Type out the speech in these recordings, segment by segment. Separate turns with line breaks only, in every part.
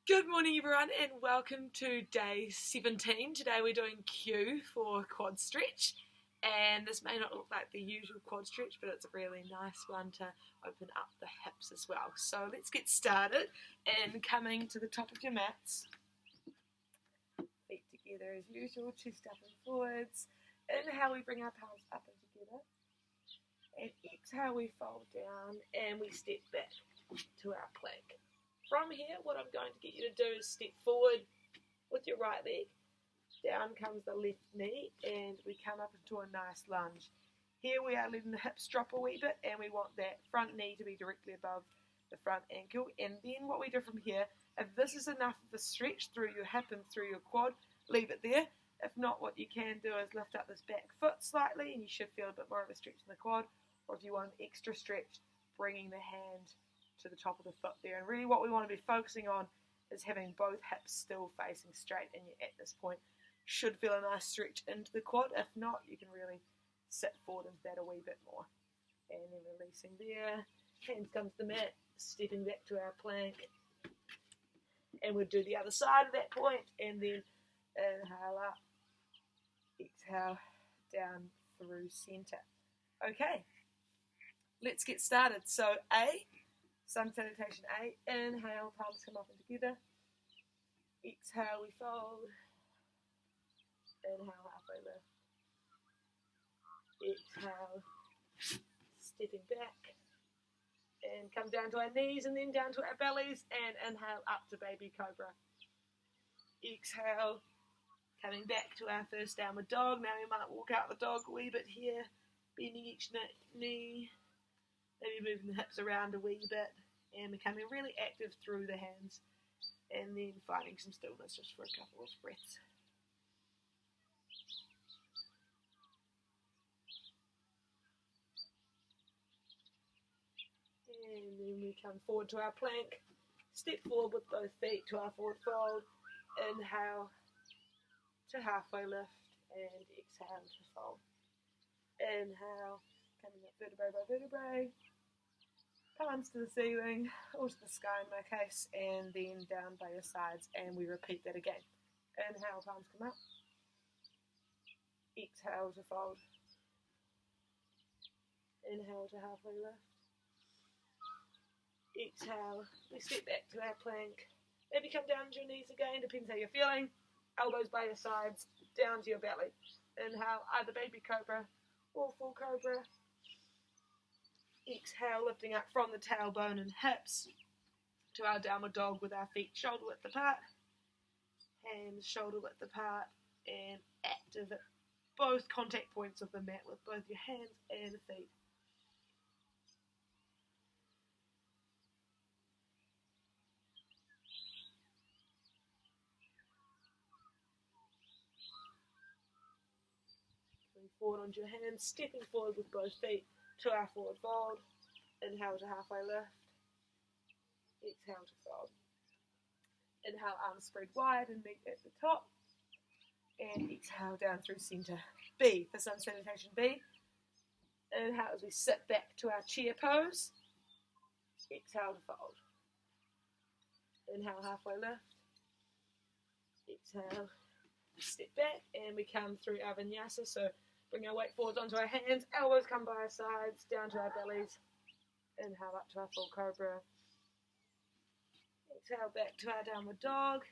Good morning, everyone, and welcome to day 17. Today we're doing Q for quad stretch, and this may not look like the usual quad stretch, but it's a really nice one to open up the hips as well. So let's get started, and coming to the top of your mats, feet together as usual, chest up and forwards. Inhale, we bring our palms up and together, and exhale, we fold down and we step back to our plank. From here, what I'm going to get you to do is step forward with your right leg. Down comes the left knee, and we come up into a nice lunge. Here we are letting the hips drop a wee bit, and we want that front knee to be directly above the front ankle. And then what we do from here, if this is enough of a stretch through your hip and through your quad, leave it there. If not, what you can do is lift up this back foot slightly, and you should feel a bit more of a stretch in the quad. Or if you want an extra stretch, bringing the hand to the top of the foot there. And really what we want to be focusing on is having both hips still facing straight, and you at this point should feel a nice stretch into the quad. If not, you can really sit forward into that a wee bit more. And then releasing there, hands come to the mat, stepping back to our plank, and we'll do the other side of that point, and then inhale up, exhale down through center. Okay, let's get started. So sun salutation A, inhale, palms come up and together. Exhale, we fold. Inhale, halfway lift. Exhale, stepping back. And come down to our knees and then down to our bellies. And inhale up to baby cobra. Exhale, coming back to our first downward dog. Now we might walk out the dog a wee bit here, bending each knee. Maybe moving the hips around a wee bit and becoming really active through the hands, and then finding some stillness just for a couple of breaths. And then we come forward to our plank, step forward with both feet to our forward fold, inhale to halfway lift, and exhale to fold. Inhale, coming up vertebrae by vertebrae, palms to the ceiling, or to the sky in my case, and then down by your sides, and we repeat that again. Inhale, palms come up. Exhale to fold. Inhale to halfway lift. Exhale, we step back to our plank. Maybe come down to your knees again, depends how you're feeling. Elbows by your sides, down to your belly. Inhale, either baby cobra or full cobra. Exhale, lifting up from the tailbone and hips to our downward dog with our feet shoulder width apart, hands shoulder width apart, and active at both contact points of the mat with both your hands and feet. Coming forward onto your hands, stepping forward with both feet to our forward fold. Inhale to halfway lift. Exhale to fold. Inhale, arms spread wide and meet at the top. And exhale down through center. B for sun salutation B. Inhale as we sit back to our chair pose. Exhale to fold. Inhale, halfway lift. Exhale, step back, and we come through our vinyasa. So bring our weight forwards onto our hands, elbows come by our sides, down to our bellies. Inhale up to our full cobra. Exhale back to our downward dog.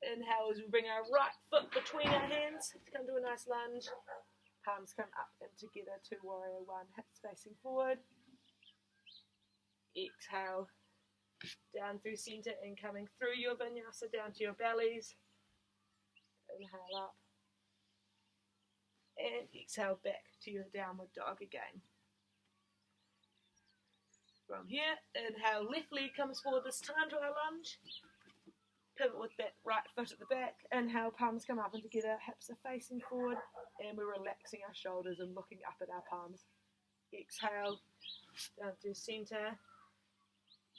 Inhale as we bring our right foot between our hands to come to a nice lunge. Palms come up and together to warrior one, hips facing forward. Exhale down through center and coming through your vinyasa down to your bellies. Inhale up. And exhale back to your downward dog again. From here, inhale, left leg comes forward this time to our lunge. Pivot with that right foot at the back. Inhale, palms come up and together, hips are facing forward, and we're relaxing our shoulders and looking up at our palms. Exhale, down through center,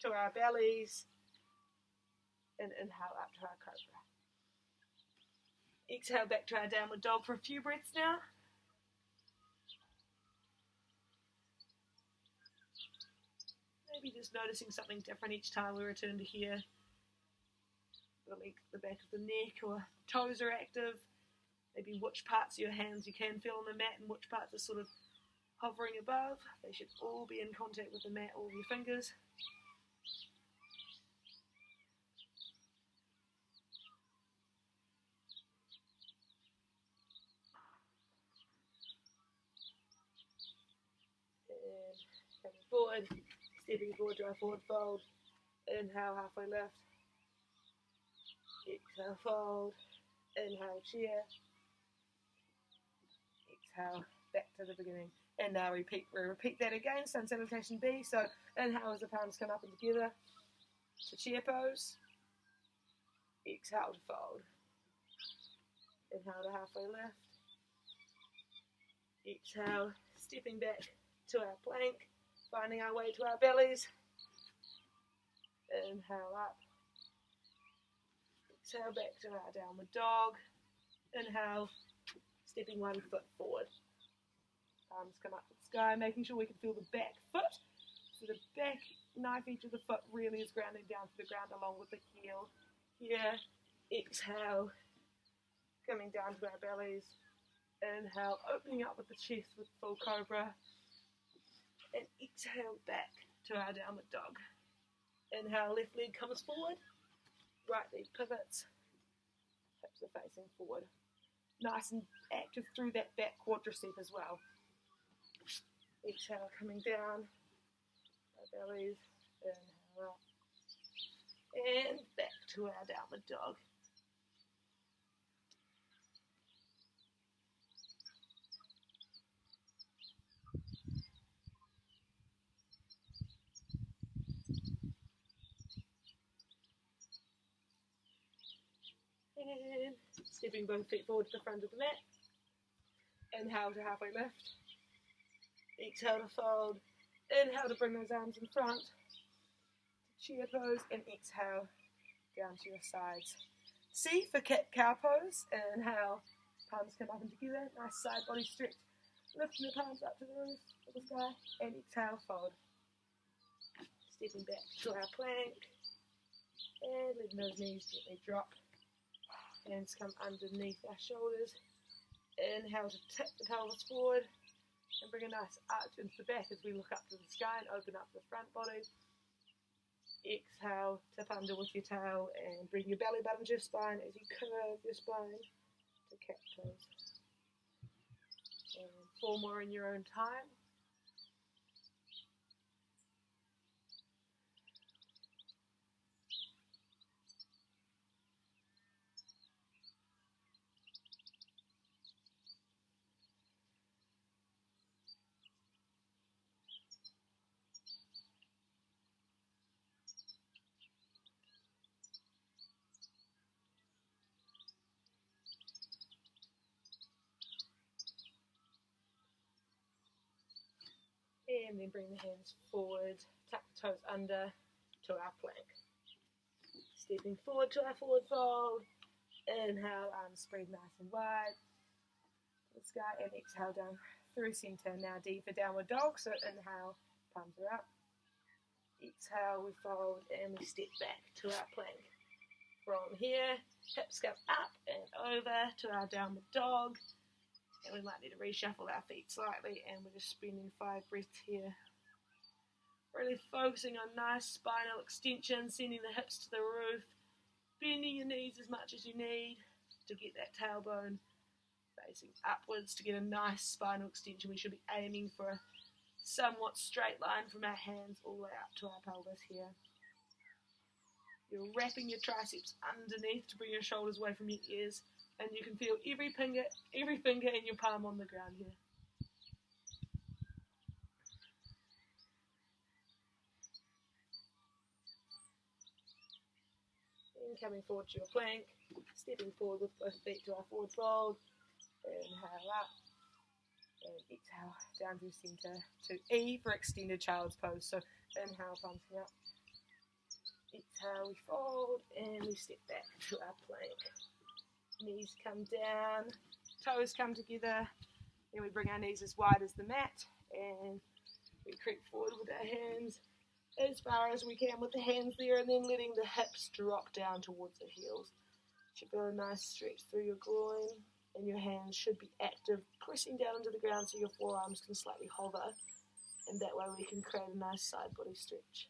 to our bellies, and inhale up to our cobra. Exhale back to our downward dog for a few breaths now. Maybe just noticing something different each time we return to here. length at the back of the neck, or toes are active. Maybe which parts of your hands you can feel on the mat and which parts are sort of hovering above. They should all be in contact with the mat, all of your fingers. And coming forward, stepping forward to our forward fold. Inhale, halfway lift. Exhale, fold. Inhale, chair. Exhale, back to the beginning. And now we repeat that again, sun salutation B. So inhale as the palms come up and together to chair pose. Exhale to fold. Inhale to halfway lift. Exhale, stepping back to our plank, finding our way to our bellies. Inhale up. Exhale back to our downward dog. Inhale, stepping one foot forward. Palms come up to the sky, making sure we can feel the back foot. So the back knife edge of the foot really is grounding down to the ground along with the heel. Here, exhale, coming down to our bellies. Inhale, opening up with the chest with full cobra. And exhale back to our downward dog. Inhale, left leg comes forward. Right leg pivots. Hips are facing forward. Nice and active through that back quadricep as well. Exhale, coming down. Our bellies. Inhale up. And back to our downward dog. And stepping both feet forward to the front of the mat. Inhale to halfway lift. Exhale to fold. Inhale to bring those arms in front. Chair pose, and exhale down to your sides. C for cat-cow pose. Inhale, palms come up and together. Nice side body stretch. Lifting the palms up to the roof of the sky. And exhale, fold. Stepping back to our plank. And letting those knees gently drop. Hands come underneath our shoulders. Inhale to tip the pelvis forward and bring a nice arch into the back as we look up to the sky and open up the front body. Exhale, tip under with your tail and bring your belly button to your spine as you curve your spine to cat pose. And 4 more in your own time. And then bring the hands forward, tuck the toes under to our plank. Stepping forward to our forward fold. Inhale, arms spread nice and wide. To the sky, and exhale down through center. Now D for downward dog, so inhale, palms are up. Exhale, we fold and we step back to our plank. From here, hips come up and over to our downward dog. And we might need to reshuffle our feet slightly, and we're just spending 5 breaths here. Really focusing on nice spinal extension, sending the hips to the roof, bending your knees as much as you need to get that tailbone facing upwards to get a nice spinal extension. We should be aiming for a somewhat straight line from our hands all the way up to our pelvis here. You're wrapping your triceps underneath to bring your shoulders away from your ears. And you can feel every finger in your palm on the ground here. And coming forward to your plank, stepping forward with both feet to our forward fold. Inhale up. And exhale down through center to E for extended child's pose. So inhale, palms up. Exhale, we fold and we step back to our plank. Knees come down, toes come together, then we bring our knees as wide as the mat and we creep forward with our hands as far as we can with the hands there, and then letting the hips drop down towards the heels. Should feel a nice stretch through your groin, and your hands should be active, pressing down into the ground so your forearms can slightly hover, and that way we can create a nice side body stretch,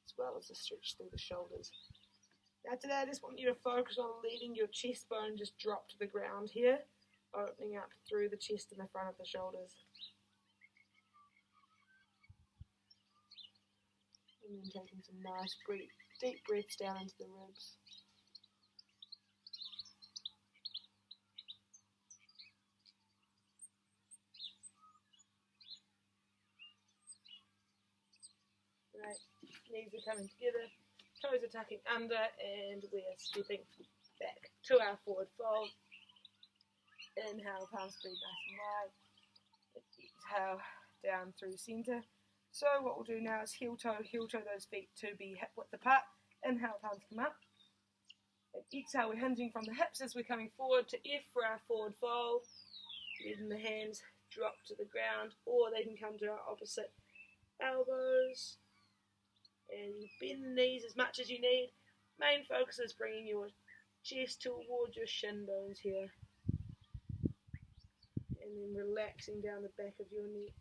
as well as a stretch through the shoulders. Now today I just want you to focus on letting your chest bone just drop to the ground here, opening up through the chest and the front of the shoulders. And then taking some nice deep breaths down into the ribs. Right, knees are coming together, toes are tucking under, and we're stepping back to our forward fold. Inhale, palms spread nice and wide. Exhale, down through centre. So what we'll do now is heel toe those feet to be hip width apart. Inhale, palms come up. And exhale, we're hinging from the hips as we're coming forward to F for our forward fold. Letting the hands drop to the ground, or they can come to our opposite elbows. And you bend the knees as much as you need. Main focus is bringing your chest towards your shin bones here. And then relaxing down the back of your neck.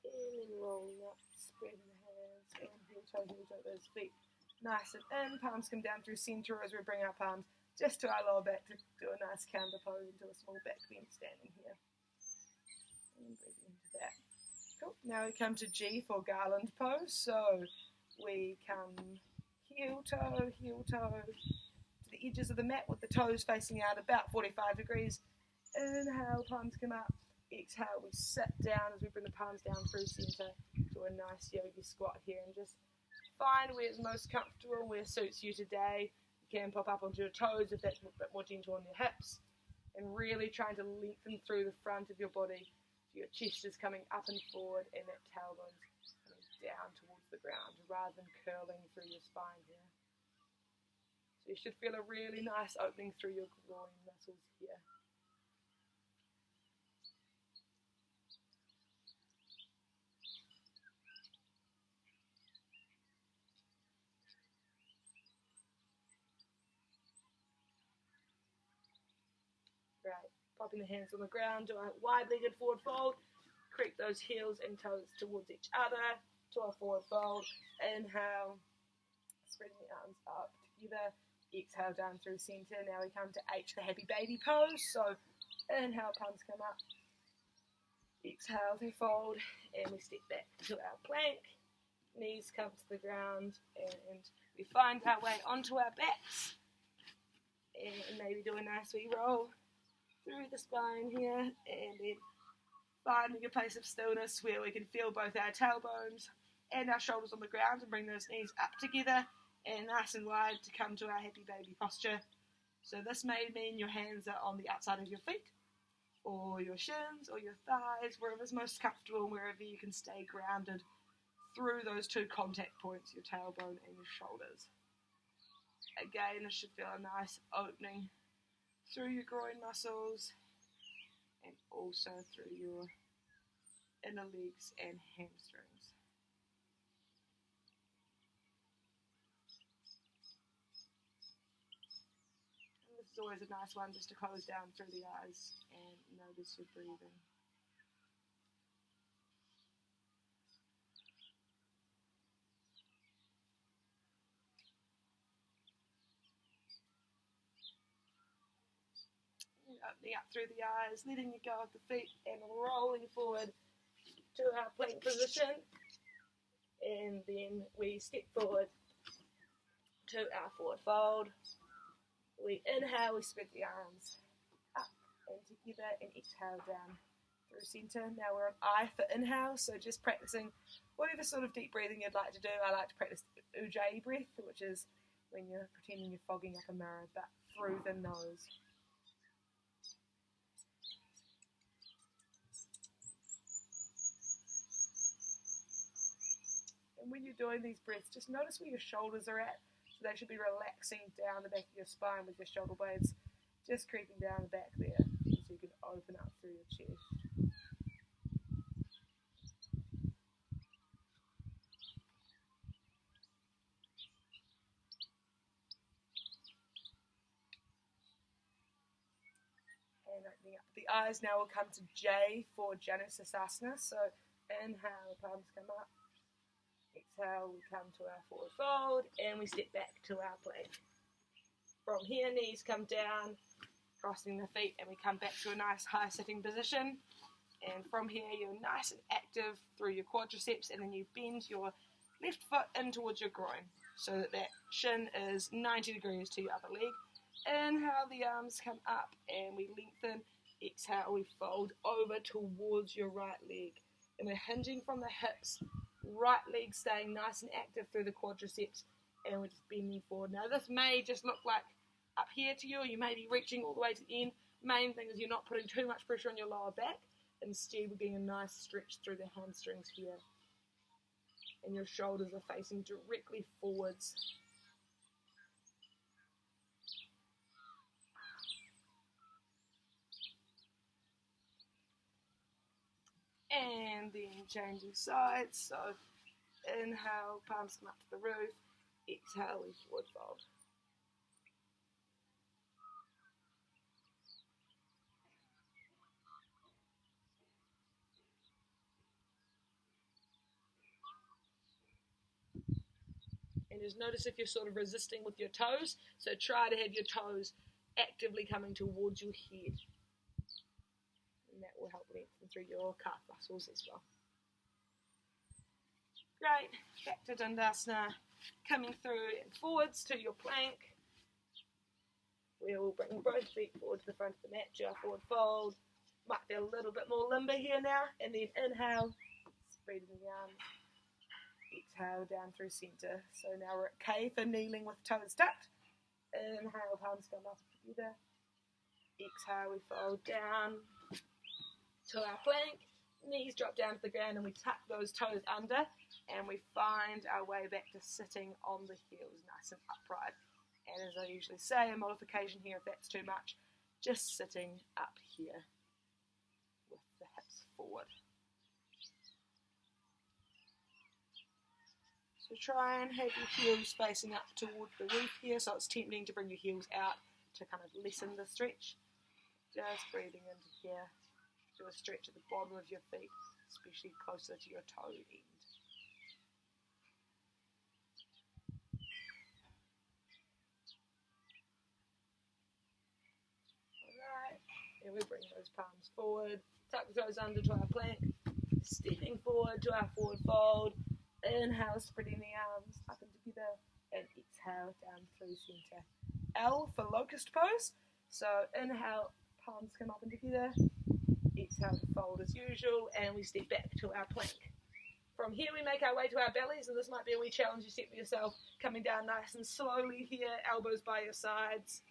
And then rolling up, spreading the hands, and heel toe those feet. Nice and in, palms come down through centre as we bring our palms just to our lower back to do a nice counter pose into a small back bend standing here. And breathing into that. Cool. Now we come to G for garland pose. So we come heel toe to the edges of the mat with the toes facing out about 45 degrees. Inhale, palms come up. Exhale, we sit down as we bring the palms down through centre to a nice yogi squat here, and just find where it's most comfortable, where suits you today. You can pop up onto your toes if that's a bit more gentle on your hips, and really trying to lengthen through the front of your body. Your chest is coming up and forward, and that tailbone's coming down towards the ground rather than curling through your spine here. So you should feel a really nice opening through your groin muscles here. Right, popping the hands on the ground, do a wide-legged forward fold, creep those heels and toes towards each other, to a forward fold. Inhale, spreading the arms up together, exhale down through centre. Now we come to H for happy baby pose, so inhale, palms come up, exhale to fold, and we step back to our plank, knees come to the ground, and we find our way onto our backs, and maybe do a nice wee roll through the spine here, and then finding a place of stillness where we can feel both our tailbones and our shoulders on the ground, and bring those knees up together and nice and wide to come to our happy baby posture. So this may mean your hands are on the outside of your feet, or your shins, or your thighs, wherever's most comfortable, wherever you can stay grounded through those two contact points, your tailbone and your shoulders. Again, this should feel a nice opening through your groin muscles and also through your inner legs and hamstrings. And this is always a nice one just to close down through the eyes and notice your breathing. Opening up through the eyes, letting you go of the feet, and rolling forward to our plank position. And then we step forward to our forward fold. We inhale, we spread the arms up and together, and exhale down through centre. Now we're on I for inhale, so just practicing whatever sort of deep breathing you'd like to do. I like to practice Ujjayi breath, which is when you're pretending you're fogging up a mirror, but through the nose. And when you're doing these breaths, just notice where your shoulders are at. So they should be relaxing down the back of your spine with your shoulder blades just creeping down the back there, so you can open up through your chest. And opening up the eyes. Now we'll come to J for Janusasana. So inhale, palms come up. Exhale, we come to our forward fold, and we step back to our plank. From here, knees come down, crossing the feet, and we come back to a nice high sitting position. And from here, you're nice and active through your quadriceps, and then you bend your left foot in towards your groin, so that shin is 90 degrees to your upper leg. Inhale, the arms come up, and we lengthen. Exhale, we fold over towards your right leg. And we're hinging from the hips, right leg staying nice and active through the quadriceps, and we're just bending forward. Now this may just look like up here to you, you may be reaching all the way to the end. Main thing is you're not putting too much pressure on your lower back. Instead, we're getting a nice stretch through the hamstrings here. And your shoulders are facing directly forwards. And then changing sides. So inhale, palms come up to the roof. Exhale, we forward fold. And just notice if you're sort of resisting with your toes. So try to have your toes actively coming towards your head. And that will help lengthen through your calf muscles as well. Great. Back to Dandasana. Coming through and forwards to your plank. We will bring both feet forward to the front of the mat, to our forward fold. Might feel a little bit more limber here now. And then inhale, spreading the arms. Exhale down through centre. So now we're at K for kneeling with toes tucked. Inhale, palms come up together. Exhale, we fold down to our plank. Knees drop down to the ground, and we tuck those toes under, and we find our way back to sitting on the heels, nice and upright. And as I usually say, a modification here if that's too much, just sitting up here with the hips forward. So try and have your heels facing up towards the roof here, so it's tempting to bring your heels out to kind of lessen the stretch. Just breathing into here. Do a stretch at the bottom of your feet, especially closer to your toe end. Alright, and we bring those palms forward, tuck the toes under to our plank, stepping forward to our forward fold. Inhale, spreading the arms up and together, and exhale down through centre. L for locust pose. So inhale, palms come up and together. Exhale to fold as usual, and we step back to our plank. From here we make our way to our bellies, and this might be a wee challenge you set for yourself. Coming down nice and slowly here, elbows by your sides.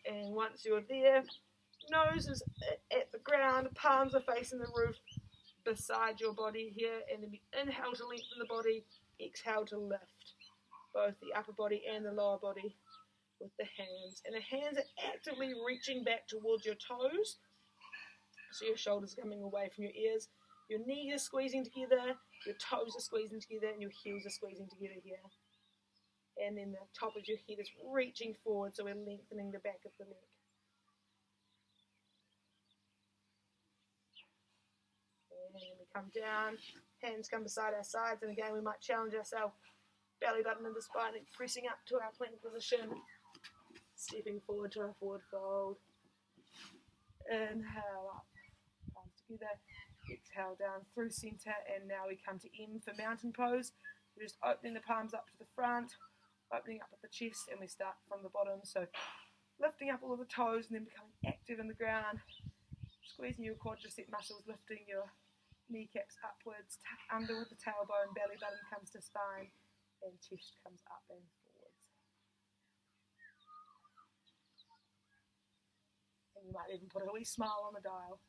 And once you're there, nose is at the ground, palms are facing the roof beside your body here, and then we inhale to lengthen the body, exhale to lift both the upper body and the lower body with the hands. And the hands are actively reaching back towards your toes, so your shoulders are coming away from your ears. Your knees are squeezing together, your toes are squeezing together, and your heels are squeezing together here. And then the top of your head is reaching forward, so we're lengthening the back of the neck. And then we come down, hands come beside our sides, and again we might challenge ourselves, belly button into spine, and pressing up to our plank position, stepping forward to our forward fold. Inhale up, palms together, exhale down through centre, and now we come to M for mountain pose. We're just opening the palms up to the front, opening up at the chest, and we start from the bottom, so lifting up all of the toes and then becoming active in the ground, squeezing your quadricep muscles, lifting your kneecaps upwards, tuck under with the tailbone, belly button comes to spine, and chest comes up and forwards. And you might even put a wee smile on the dial.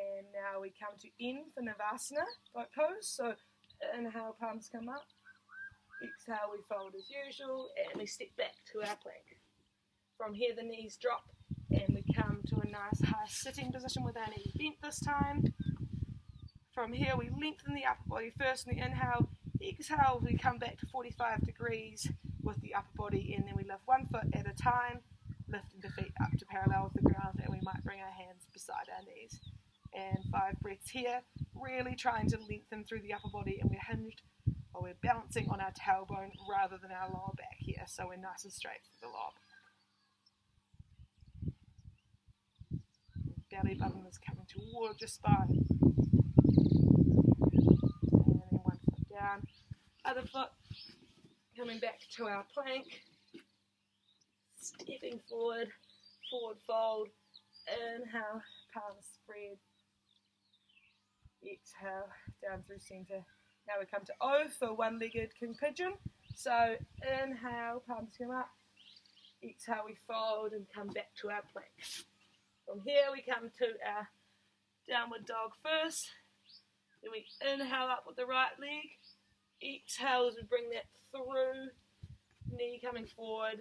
And now we come to in for Navasana, boat pose. So inhale, palms come up. Exhale, we fold as usual, and we step back to our plank. From here, the knees drop, and we come to a nice high sitting position with our knees bent this time. From here, we lengthen the upper body first in the inhale. Exhale, we come back to 45 degrees with the upper body, and then we lift one foot at a time, lifting the feet up to parallel with the ground, and we might bring our hands beside our knees. And 5 breaths here, really trying to lengthen through the upper body, and we're hinged, or we're balancing on our tailbone rather than our lower back here, so we're nice and straight for the lob. Belly button is coming towards your spine. And then one foot down, other foot coming back to our plank. Stepping forward, forward fold. Inhale, palms spread. Exhale, down through center. Now we come to O for one-legged king pigeon. So inhale, palms come up. Exhale, we fold and come back to our plank. From here we come to our downward dog first. Then we inhale up with the right leg. Exhale as we bring that through. Knee coming forward.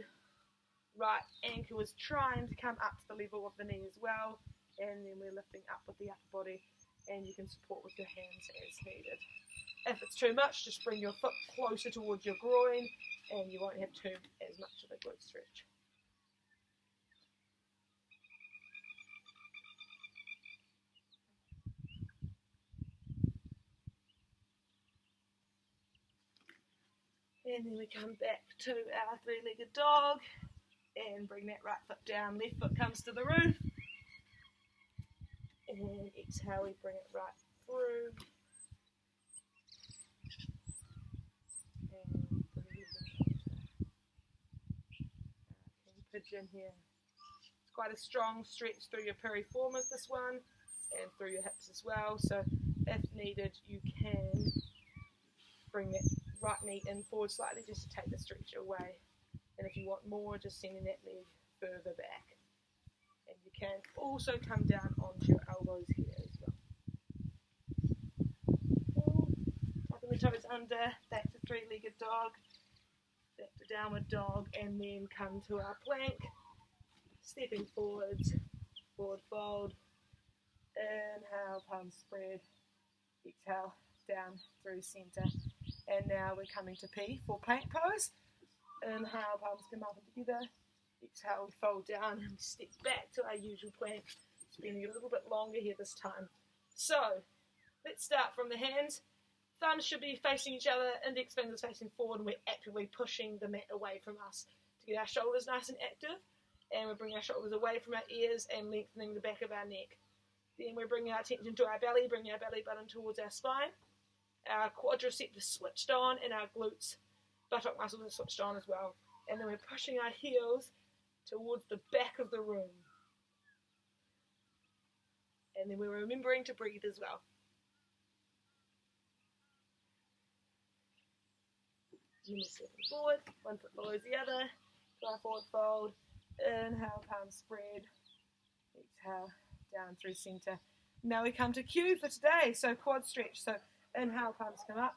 Right ankle is trying to come up to the level of the knee as well. And then we're lifting up with the upper body. And you can support with your hands as needed. If it's too much, just bring your foot closer towards your groin, and you won't have as much of a glute stretch. And then we come back to our three-legged dog, and bring that right foot down, left foot comes to the roof. And exhale, we bring it right through. And bring it into king pigeon here. It's quite a strong stretch through your piriformis, this one, and through your hips as well. So if needed, you can bring that right knee in forward slightly just to take the stretch away. And if you want more, just sending that leg further back. And you can also come down onto your elbows here as well. Tucking the toes under, back to three-legged dog, back to downward dog, and then come to our plank. Stepping forwards, forward fold. Inhale, palms spread. Exhale, down through center. And now we're coming to P for plank pose. Inhale, palms come up and together. Exhale, we fold down and step back to our usual plank. Spending a little bit longer here this time. So, let's start from the hands. Thumbs should be facing each other, index fingers facing forward, and we're actively pushing the mat away from us to get our shoulders nice and active. And we bring our shoulders away from our ears and lengthening the back of our neck. Then we're bringing our attention to our belly, bringing our belly button towards our spine. Our quadriceps is switched on, and our glutes, buttock muscles are switched on as well. And then we're pushing our heels towards the back of the room. And then we're remembering to breathe as well. Then we're stepping forward, one foot follows the other, to our forward fold. Inhale, palms spread. Exhale, down through center. Now we come to Q for today, so quad stretch. So inhale, palms come up.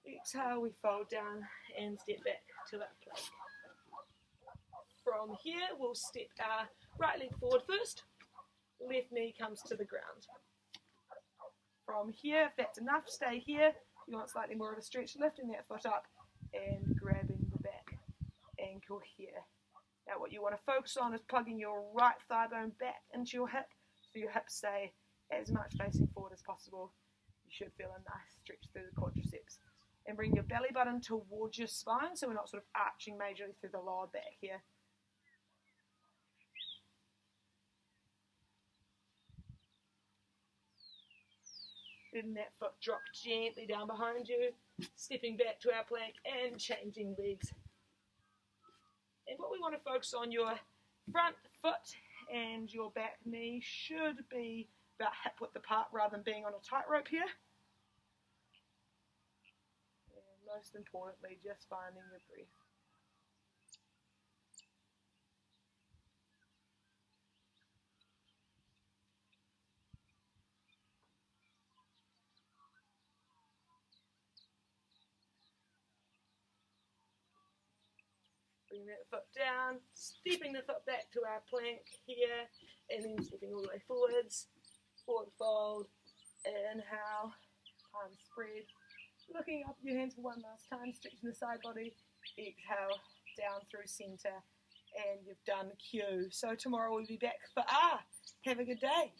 Exhale, we fold down and step back to our plank. From here, we'll step our right leg forward first. Left knee comes to the ground. From here, if that's enough, stay here. You want slightly more of a stretch, lifting that foot up and grabbing the back ankle here. Now what you want to focus on is plugging your right thigh bone back into your hip, so your hips stay as much facing forward as possible. You should feel a nice stretch through the quadriceps. And bring your belly button towards your spine, so we're not sort of arching majorly through the lower back here. Letting that foot drop gently down behind you, stepping back to our plank and changing legs. And what we want to focus on, your front foot and your back knee should be about hip width apart rather than being on a tightrope here. And most importantly, just finding your breath. bring that foot down, stepping the foot back to our plank here, and then stepping all the way forwards, forward fold, inhale, palms spread, looking up your hands for one last time, stretching the side body, exhale, down through centre, and you've done Q. So tomorrow we'll be back for R. Have a good day.